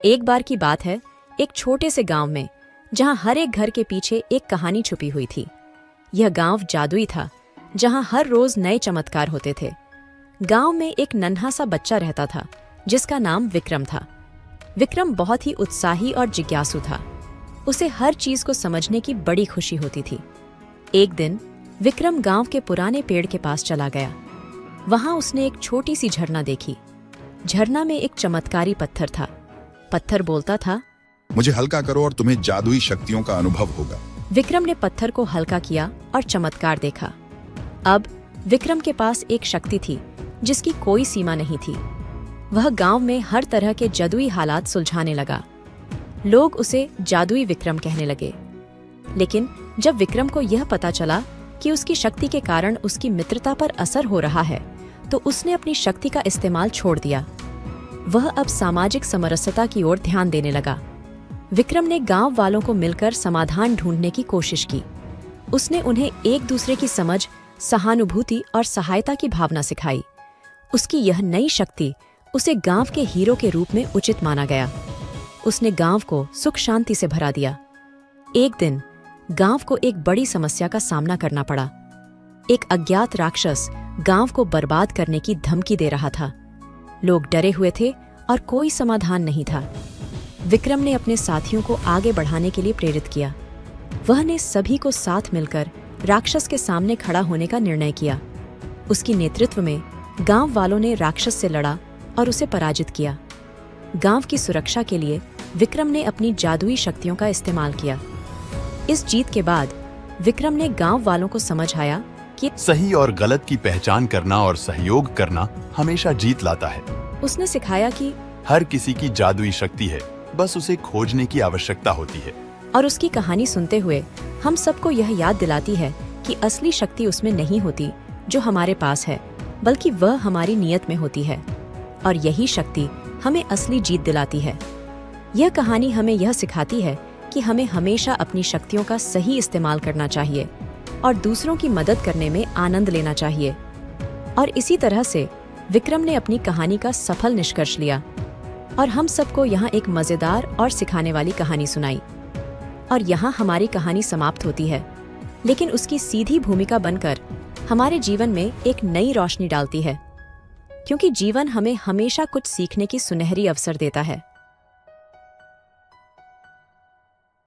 एक बार की बात है, एक छोटे से गांव में, जहां हर एक घर के पीछे एक कहानी छुपी हुई थी। यह गांव जादुई था, जहां हर रोज नए चमत्कार होते थे। गांव में एक नन्हा सा बच्चा रहता था, जिसका नाम विक्रम था। विक्रम बहुत ही उत्साही और जिज्ञासु था। उसे हर चीज को समझने की बड़ी खुशी होती थी। एक दिन विक्रम गांव के पुराने पेड़ के पास चला गया। वहां उसने एक छोटी सी झरना देखी। झरना में एक चमत्कारी पत्थर था। पत्थर बोलता था, मुझे हल्का करो और तुम्हें जादुई शक्तियों का अनुभव होगा। विक्रम ने पत्थर को हल्का किया और चमत्कार देखा। अब विक्रम के पास एक शक्ति थी जिसकी कोई सीमा नहीं थी। वह गांव में हर तरह के जादुई हालात सुलझाने लगा। लोग उसे जादुई विक्रम कहने लगे। लेकिन जब विक्रम को यह पता चला कि उसकी शक्ति के कारण उसकी मित्रता पर असर हो रहा है, तो उसने अपनी शक्ति का इस्तेमाल छोड़ दिया। वह अब सामाजिक समरसता की ओर ध्यान देने लगा। विक्रम ने गांव वालों को मिलकर समाधान ढूंढने की कोशिश की। उसने उन्हें एक दूसरे की समझ, सहानुभूति और सहायता की भावना सिखाई। उसकी यह नई शक्ति उसे गांव के हीरो के रूप में उचित माना गया। उसने गांव को सुख शांति से भरा दिया। एक दिन गांव को एक बड़ी समस्या का सामना करना पड़ा। एक अज्ञात राक्षस गांव को बर्बाद करने की धमकी दे रहा था। लोग डरे हुए थे और कोई समाधान नहीं था। विक्रम ने अपने साथियों को आगे बढ़ाने के लिए प्रेरित किया। वह ने सभी को साथ मिलकर राक्षस के सामने खड़ा होने का निर्णय किया। उसकी नेतृत्व में गांव वालों ने राक्षस से लड़ा और उसे पराजित किया। गांव की सुरक्षा के लिए विक्रम ने अपनी जादुई शक्तियों का इस्तेमाल किया। इस जीत के बाद विक्रम ने गांव वालों को समझाया कि सही और गलत की पहचान करना और सहयोग करना हमेशा जीत लाता है। उसने सिखाया कि हर किसी की जादुई शक्ति है, बस उसे खोजने की आवश्यकता होती है। और उसकी कहानी सुनते हुए हम सबको यह याद दिलाती है कि असली शक्ति उसमें नहीं होती जो हमारे पास है, बल्कि वह हमारी नीयत में होती है। और यही शक्ति हमें असली जीत दिलाती है। यह कहानी हमें यह सिखाती है कि हमें हमेशा अपनी शक्तियों का सही इस्तेमाल करना चाहिए और दूसरों की मदद करने में आनंद लेना चाहिए। और इसी तरह से विक्रम ने अपनी कहानी का सफल निष्कर्ष लिया और हम सबको यहाँ एक मजेदार और सिखाने वाली कहानी सुनाई। और यहाँ हमारी कहानी समाप्त होती है, लेकिन उसकी सीधी भूमिका बनकर हमारे जीवन में एक नई रोशनी डालती है, क्योंकि जीवन हमें हमेशा कुछ सीखने की सुनहरी अवसर देता है।